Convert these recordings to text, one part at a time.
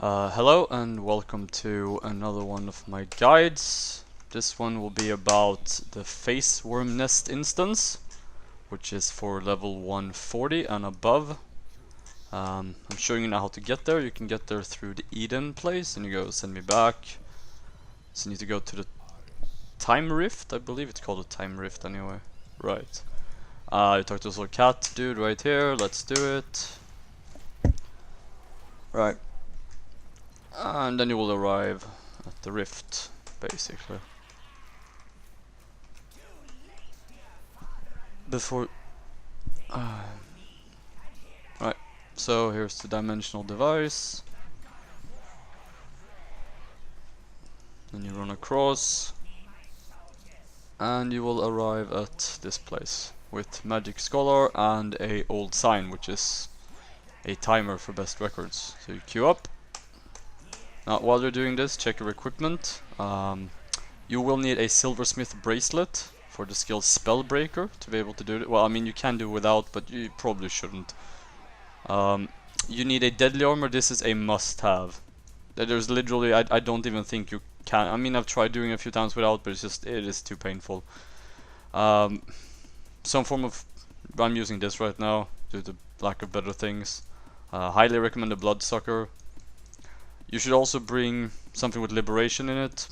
Hello and welcome to another one of my guides. This one will be about the Faceworm Nest instance, which is for level 140 and above. I'm showing you now how to get there. You can get there through the Eden place and you go send me back. So you need to go to the Time Rift, I believe it's called a Time Rift anyway. Right. You talk to this little cat dude right here, let's do it. Right. And then you will arrive at the rift, basically. Before... Right, so here's the dimensional device. Then you run across. And you will arrive at this place with Magic Scholar and a old sign, which is a timer for best records. So you queue up. Now, while you're doing this, check your equipment. You will need a Silversmith Bracelet for the skill Spellbreaker to be able to do it. Well, I mean, you can do without, but you probably shouldn't. You need a Deadly Armor. This is a must-have. There's literally, I don't even think you can. I mean, I've tried doing it a few times without, but it is too painful. Some form of, I'm using this right now due to lack of better things. Highly recommend the Bloodsucker. You should also bring something with liberation in it.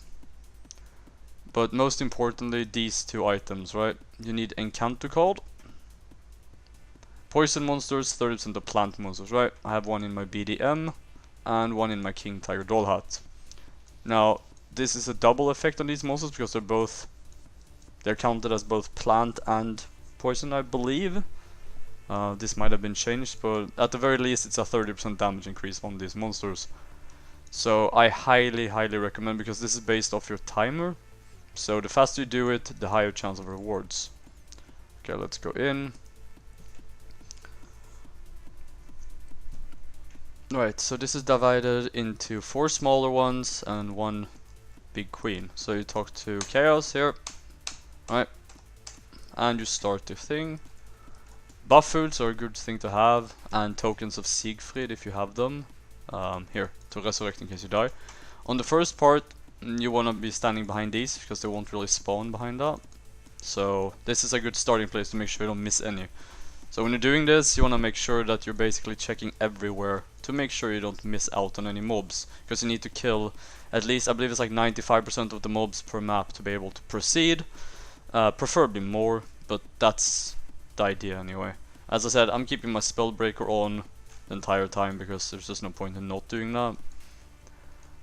But most importantly, these two items, right? You need Engkanto card. Poison monsters, 30% of plant monsters, right? I have one in my BDM and one in my King Tiger Doll Hat. Now, this is a double effect on these monsters because they're counted as both plant and poison, I believe. This might have been changed, but at the very least it's a 30% damage increase on these monsters. So I highly recommend, because this is based off your timer. So the faster you do it, the higher chance of rewards. Okay, let's go in. Right, so this is divided into 4 smaller ones and 1 big queen. So you talk to Chaos here. Right. And you start the thing. Buff foods are a good thing to have, and tokens of Siegfried if you have them. Here, to resurrect in case you die. On the first part, you want to be standing behind these, because they won't really spawn behind that. So this is a good starting place to make sure you don't miss any. So when you're doing this, you want to make sure that you're basically checking everywhere to make sure you don't miss out on any mobs, because you need to kill at least, I believe it's like 95% of the mobs per map to be able to proceed. Preferably more, but that's the idea anyway. As I said, I'm keeping my Spellbreaker on the entire time because there's just no point in not doing that.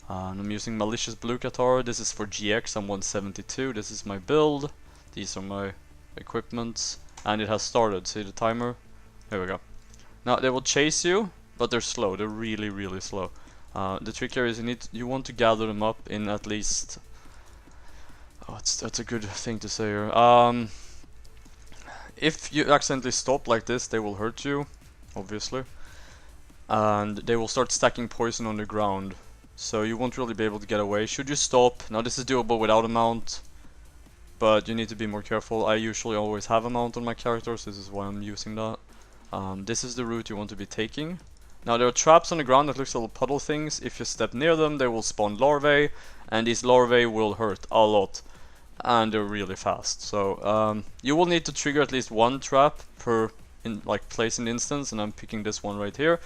I'm using Malicious Blue Catar. This is for GX. I'm 172. This is my build. These are my equipments, and it has started. See the timer? There we go. Now they will chase you, but they're slow. They're really slow. The trick here is you want to gather them up in at least. Oh, that's a good thing to say here. If you accidentally stop like this, they will hurt you, obviously. And they will start stacking poison on the ground, so you won't really be able to get away. Should you stop, now this is doable without a mount, but you need to be more careful. I usually always have a mount on my characters, this is why I'm using that. This is the route you want to be taking. Now there are traps on the ground that looks like little puddle things. If you step near them, they will spawn larvae, and these larvae will hurt a lot, and they're really fast. So you will need to trigger at least 1 trap per place in the instance, and I'm picking this one right here.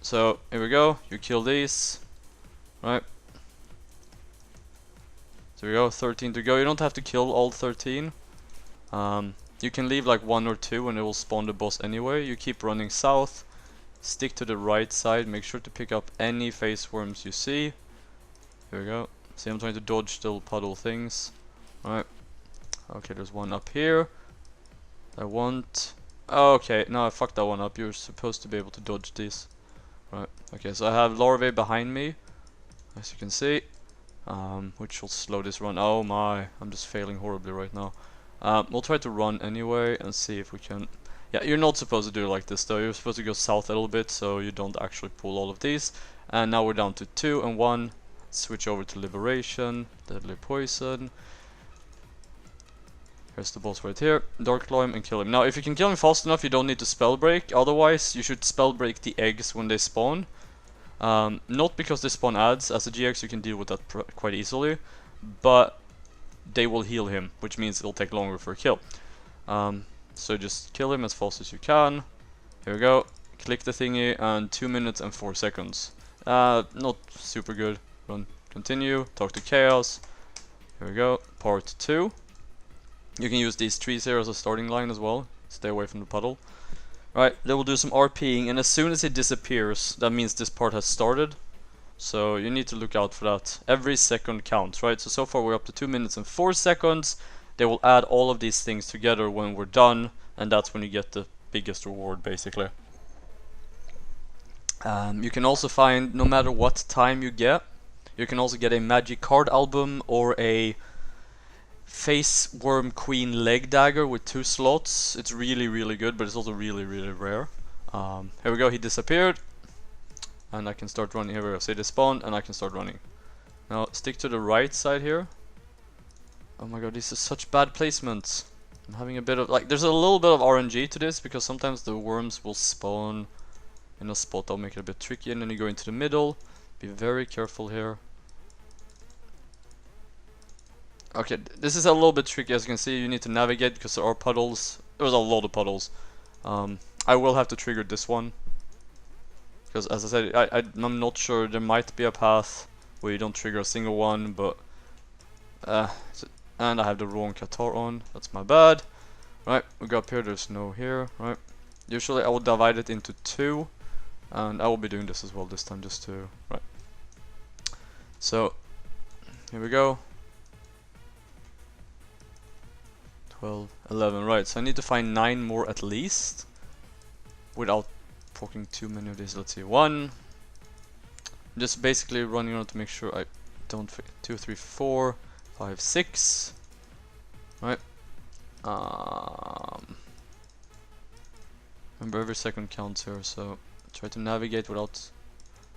So here we go, you kill these, right? There we go, 13 to go. You don't have to kill all 13. You can leave like 1 or 2 and it will spawn the boss anyway. You keep running south, stick to the right side, make sure to pick up any face worms you see. Here we go. See, I'm trying to dodge the puddle things. Alright. Okay, there's one up here. Okay, no, I fucked that one up. You're supposed to be able to dodge these. Right, okay, so I have larvae behind me, as you can see, which will slow this run. Oh my, I'm just failing horribly right now. We'll try to run anyway and see if we can. Yeah, you're not supposed to do it like this though. You're supposed to go south a little bit so you don't actually pull all of these. And now we're down to 2 and 1. Switch over to Liberation, Deadly Poison. Here's the boss right here. Dark Claw him and kill him. Now, if you can kill him fast enough, you don't need to spell break. Otherwise, you should spell break the eggs when they spawn. Not because they spawn ads. As a GX you can deal with that quite easily, but they will heal him, which means it'll take longer for a kill. So just kill him as fast as you can. Here we go. Click the thingy and 2 minutes and 4 seconds. Not super good. Run, continue, talk to Chaos. Here we go, part 2. You can use these trees here as a starting line as well. Stay away from the puddle. Right, then we'll do some RPing, and as soon as it disappears, that means this part has started. So you need to look out for that. Every second counts, right? So far we're up to 2 minutes and 4 seconds. They will add all of these things together when we're done, and that's when you get the biggest reward, basically. You can also find, no matter what time you get, you can also get a magic card album or a Faceworm Queen leg dagger with 2 slots. It's really, really good, but it's also really, really rare. Here we go, he disappeared. And I can start running. Here we go, say they spawned, and I can start running. Now, stick to the right side here. Oh my god, this is such bad placement. I'm having a bit of, like, there's a little bit of RNG to this, because sometimes the worms will spawn in a spot that'll make it a bit tricky, and then you go into the middle. Be very careful here. Okay, this is a little bit tricky. As you can see, you need to navigate because there are puddles. There's a lot of puddles. I will have to trigger this one, because as I said, I'm not sure. There might be a path where you don't trigger a single one, but and I have the wrong Qatar on. That's my bad. Right, we go up here. There's no here. Right. Usually I will divide it into 2, and I will be doing this as well this time, just to right. So here we go. 12, 11, right, so I need to find 9 more at least without poking too many of these. Let's see, 1. Just basically running around to make sure I don't forget. 2, 3, 4, 5, 6. Right. Remember, every second counts here, so try to navigate without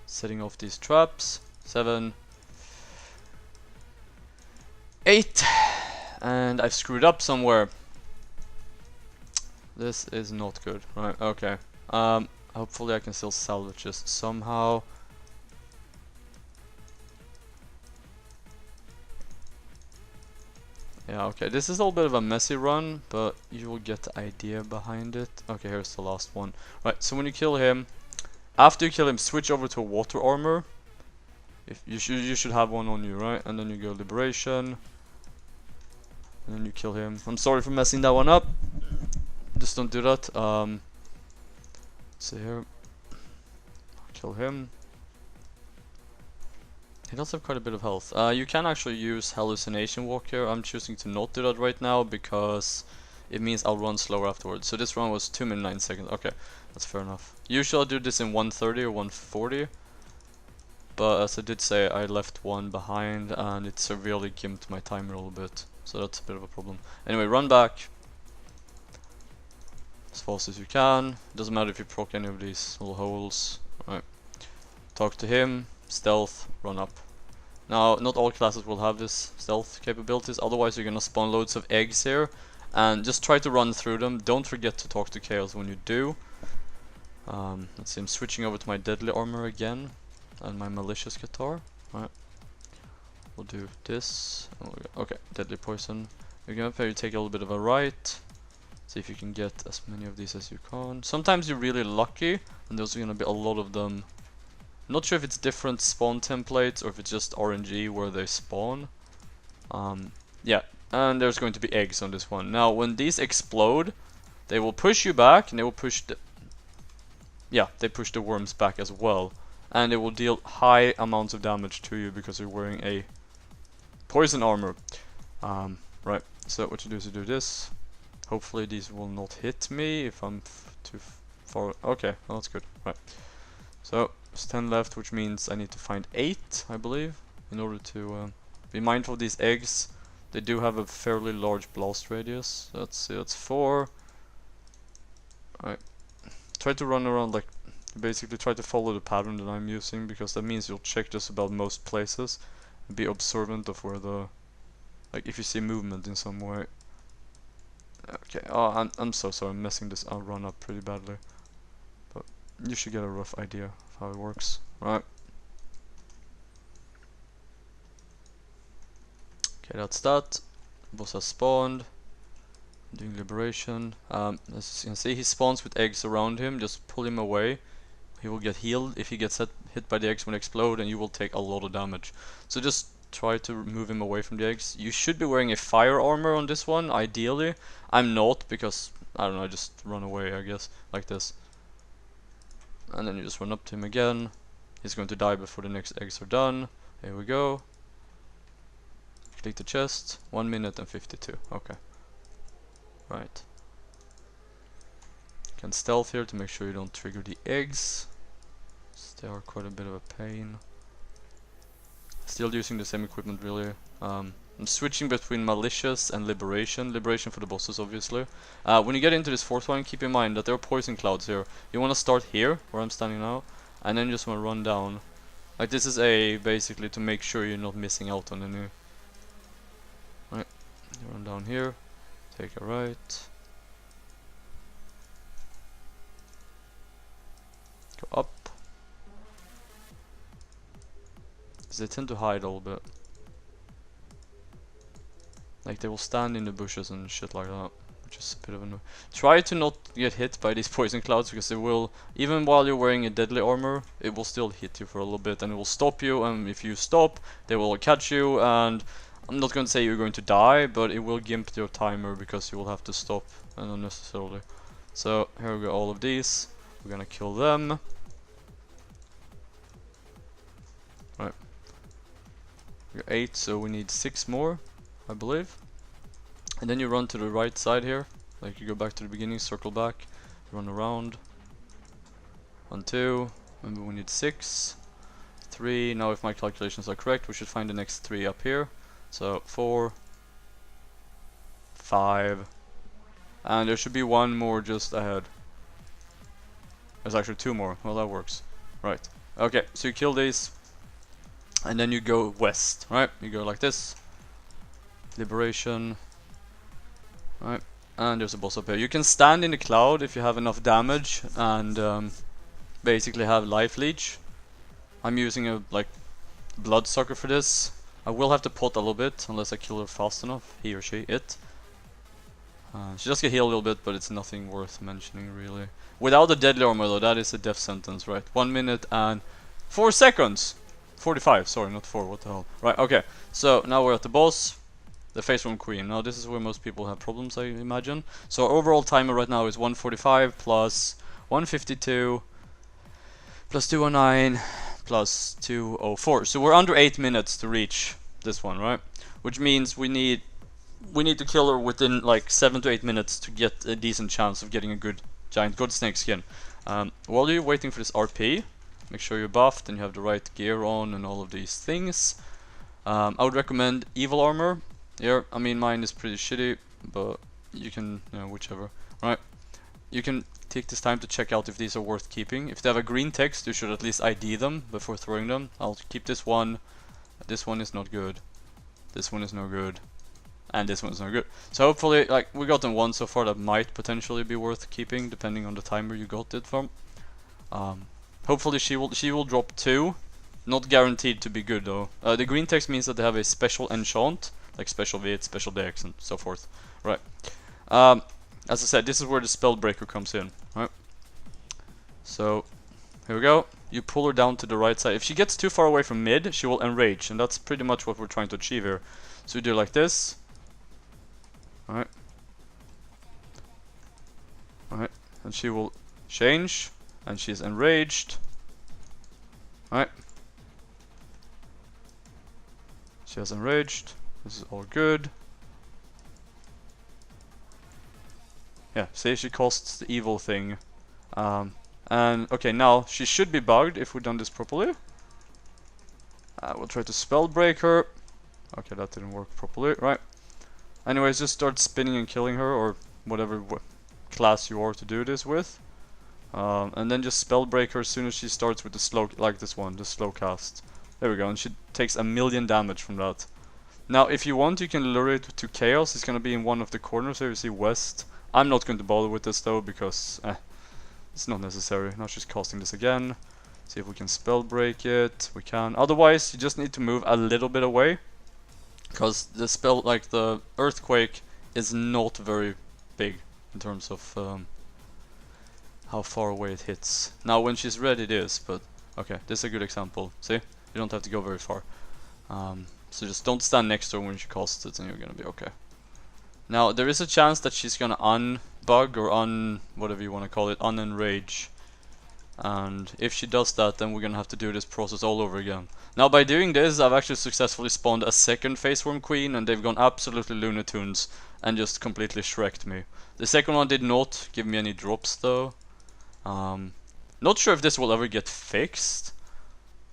setting off these traps. 7, 8. And I've screwed up somewhere. This is not good. Right, okay. Hopefully I can still salvage this somehow. Yeah, okay. This is a little bit of a messy run, but you will get the idea behind it. Okay, here's the last one. Right, so when you kill him, after you kill him, switch over to a water armor. If you should have one on you, right? And then you go liberation. And then you kill him. I'm sorry for messing that one up. Just don't do that. Let's see here. Kill him. He does have quite a bit of health. You can actually use hallucination walk here. I'm choosing to not do that right now because it means I'll run slower afterwards. So this run was 2 minutes 9 seconds. Okay, that's fair enough. Usually I do this in 130 or 140. But as I did say, I left one behind and it severely gimped my timer a little bit. So that's a bit of a problem. Anyway, run back as fast as you can. Doesn't matter if you proc any of these little holes. Right. Talk to him, stealth, run up. Now, not all classes will have this stealth capabilities, otherwise you're gonna spawn loads of eggs here. And just try to run through them. Don't forget to talk to Chaos when you do. Let's see, I'm switching over to my deadly armor again. And my malicious guitar. Right. We'll do this. Okay, deadly poison. You're gonna you take a little bit of a right. See if you can get as many of these as you can. Sometimes you're really lucky, and there's gonna be a lot of them. Not sure if it's different spawn templates or if it's just RNG where they spawn. Yeah, and there's going to be eggs on this one. Now, when these explode, they will push you back, and they will push the they push the worms back as well, and it will deal high amounts of damage to you because you're wearing a poison armor. Right, so what you do is you do this. Hopefully these will not hit me if I'm too far. Okay, well, that's good. Right, so there's 10 left, which means I need to find 8, I believe, in order to be mindful of these eggs. They do have a fairly large blast radius. Let's see, that's 4. Alright, try to run around, like, basically try to follow the pattern that I'm using, because that means you'll check just about most places and be observant of where the, like, if you see movement in some way. Okay, oh, I'm so sorry, I'm messing this run up pretty badly, but you should get a rough idea of how it works. Right, Okay, that's that. Boss has spawned. Doing liberation. As you can see, he spawns with eggs around him. Just pull him away. He will get healed if he gets hit by the eggs when they explode, and you will take a lot of damage. So just try to move him away from the eggs. You should be wearing a fire armor on this one, ideally. I'm not, because, I don't know, I just run away, I guess, like this. And then you just run up to him again. He's going to die before the next eggs are done. Here we go. Click the chest. 1 minute and 52. Okay. Right. Can stealth here to make sure you don't trigger the eggs. They are quite a bit of a pain. Still using the same equipment, really. I'm switching between malicious and liberation. Liberation for the bosses, obviously. When you get into this fourth one, keep in mind that there are poison clouds here. You want to start here, where I'm standing now, and then you just want to run down. Like, this is basically to make sure you're not missing out on any. Right, you run down here, take a right. Go up. They tend to hide a little bit. Like, they will stand in the bushes and shit like that, which is a bit of a try to not get hit by these poison clouds, because they will, even while you're wearing a deadly armor, it will still hit you for a little bit and it will stop you, and if you stop, they will catch you, and I'm not going to say you're going to die, but it will gimp your timer because you will have to stop unnecessarily. So here we go, all of these. We're gonna kill them. Right. We got 8, so we need 6 more, I believe. And then you run to the right side here. Like, you go back to the beginning, circle back, run around. 1, 2, remember we need 6. 3, now if my calculations are correct, we should find the next 3 up here. So 4, 5, and there should be 1 more just ahead. There's actually 2 more, well that works. Right, okay, so you kill these. And then you go west, right? You go like this. Liberation. Right. And there's a boss up here. You can stand in the cloud if you have enough damage and basically have life leech. I'm using a bloodsucker for this. I will have to pot a little bit unless I kill her fast enough. He or she, it. She just get healed a little bit, but it's nothing worth mentioning really. Without the deadly armor though, that is a death sentence, right? 1 minute and 4 seconds! 45, sorry, not 4, what the hell. Right, okay, so now we're at the boss, the Faceworm Queen. Now this is where most people have problems, I imagine. So our overall timer right now is 145 plus 152 plus 209 plus 204. So we're under 8 minutes to reach this one, right? Which means we need to kill her within like 7 to 8 minutes to get a decent chance of getting a good giant god snake skin. While you're waiting for this RP, make sure you're buffed and you have the right gear on and all of these things. I would recommend evil armor. Here, I mean mine is pretty shitty, but you can, you know, whichever. Right, you can take this time to check out if these are worth keeping. If they have a green text, you should at least ID them before throwing them. I'll keep this one. This one is not good. This one is no good. And this one's no good. So hopefully, like, we got them one so far that might potentially be worth keeping, depending on the timer you got it from. Hopefully she will drop 2. Not guaranteed to be good though. The green text means that they have a special enchant, like special Vit, special dex, and so forth. Right. As I said, this is where the spell breaker comes in. Right. So here we go. You pull her down to the right side. If she gets too far away from mid, she will enrage, and that's pretty much what we're trying to achieve here. So you do like this. Alright. Alright. And she will change. And she's enraged. Alright. She has enraged. This is all good. Yeah, see, she costs the evil thing. And okay, now she should be bugged if we've done this properly. We'll try to spell break her. Okay, that didn't work properly. Right. Anyways, just start spinning and killing her, or whatever class you are to do this with. And then just spell break her as soon as she starts with the slow, like this one, the slow cast. There we go, and she takes 1,000,000 damage from that. Now, if you want, you can lure it to chaos. It's gonna be in one of the corners here. You see west. I'm not going to bother with this though because it's not necessary. Now she's casting this again. See if we can spell break it. We can. Otherwise, you just need to move a little bit away Because the spell, like the earthquake, is not very big in terms of how far away it hits. Now when she's ready it is, but okay, this is a good example. See? You don't have to go very far. So just don't stand next to her when she casts it and you're gonna be okay. Now there is a chance that she's gonna unbug or whatever you wanna call it, unenrage. And if she does that, then we're gonna have to do this process all over again. Now by doing this, I've actually successfully spawned a second Faceworm Queen, and they've gone absolutely Looney Tunes and just completely Shrek'd me. The second one did not give me any drops though. Not sure if this will ever get fixed.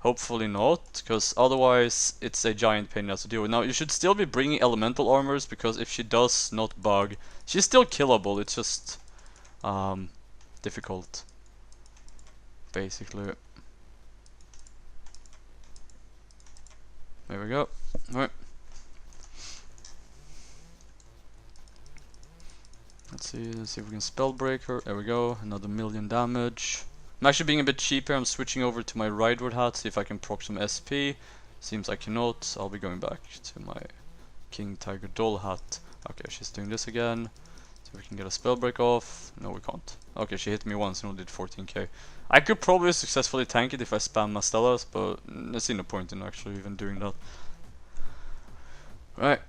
Hopefully not, because otherwise it's a giant pain to deal with. Now you should still be bringing elemental armors, because if she does not bug, she's still killable, it's just difficult. Basically. There we go. Alright. Let's see if we can spell break her. There we go, another 1,000,000 damage. I'm actually being a bit cheap here. I'm switching over to my Rideward hat, see if I can proc some SP. Seems I cannot. I'll be going back to my King Tiger Doll hat. Okay, she's doing this again. See if we can get a spell break off. No, we can't. Okay, she hit me once and only did 14k. I could probably successfully tank it if I spam my Stellas, but I see no point in actually even doing that. Right.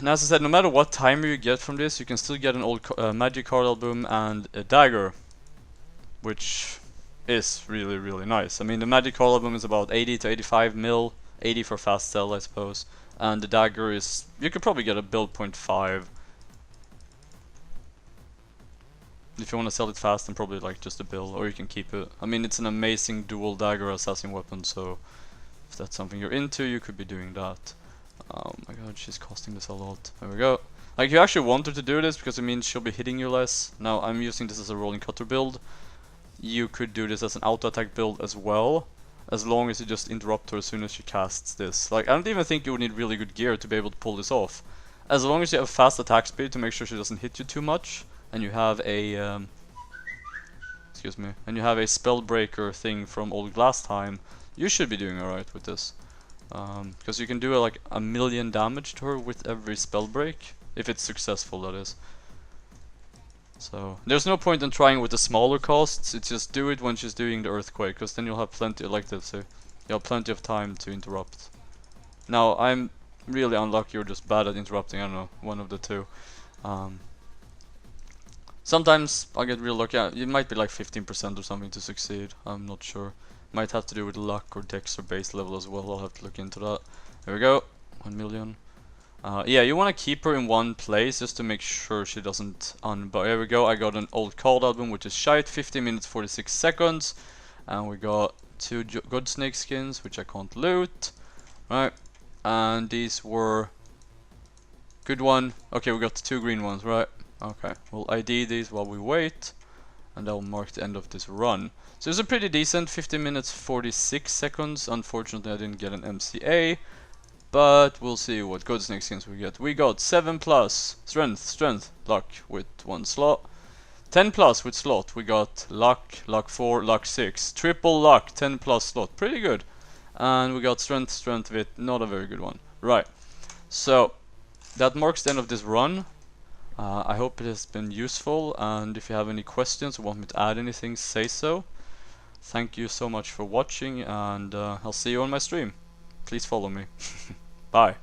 Now, as I said, no matter what timer you get from this, you can still get an old magic card album and a dagger, which is really, really nice. I mean, the magic card album is about 80 to 85 mil, 80 for fast sell, I suppose, and the dagger is, you could probably get a build 0.5. If you want to sell it fast, then probably like just a bill, or you can keep it. I mean, it's an amazing dual dagger assassin weapon, so if that's something you're into, you could be doing that. Oh my god, she's costing this a lot. There we go. Like, you actually want her to do this because it means she'll be hitting you less. Now, I'm using this as a rolling cutter build. You could do this as an auto attack build as well, as long as you just interrupt her as soon as she casts this. Like, I don't even think you would need really good gear to be able to pull this off. As long as you have fast attack speed to make sure she doesn't hit you too much, and you have a excuse me, and you have a spellbreaker thing from old glass time, you should be doing alright with this. Because you can do like 1,000,000 damage to her with every spell break, if it's successful, that is. So there's no point in trying with the smaller costs. It's just do it when she's doing the earthquake, because then you'll have plenty, like this, so you'll have plenty of time to interrupt. Now I'm really unlucky or just bad at interrupting. I don't know, one of the two. Sometimes I'll get real lucky. It might be like 15% or something to succeed. I'm not sure. Might have to do with luck or dex or base level as well. I'll have to look into that. There we go. 1,000,000. Yeah, you want to keep her in one place just to make sure she doesn't unbug. There we go. I got an old card album, which is shite. 50 minutes 46 seconds. And we got 2 good snake skins, which I can't loot. Right. And these were good one. Okay, we got 2 green ones, right? Okay, we'll ID these while we wait, and that will mark the end of this run. So it's a pretty decent 50 minutes 46 seconds. Unfortunately, I didn't get an MCA, but we'll see what good snake skins we get. We got 7+ strength, luck with 1 slot. 10+ with slot. We got luck 4, luck 6. Triple luck, 10+ slot. Pretty good. And we got strength with not a very good one. Right. So that marks the end of this run. I hope it has been useful, and if you have any questions or want me to add anything, say so. Thank you so much for watching, and I'll see you on my stream. Please follow me. Bye.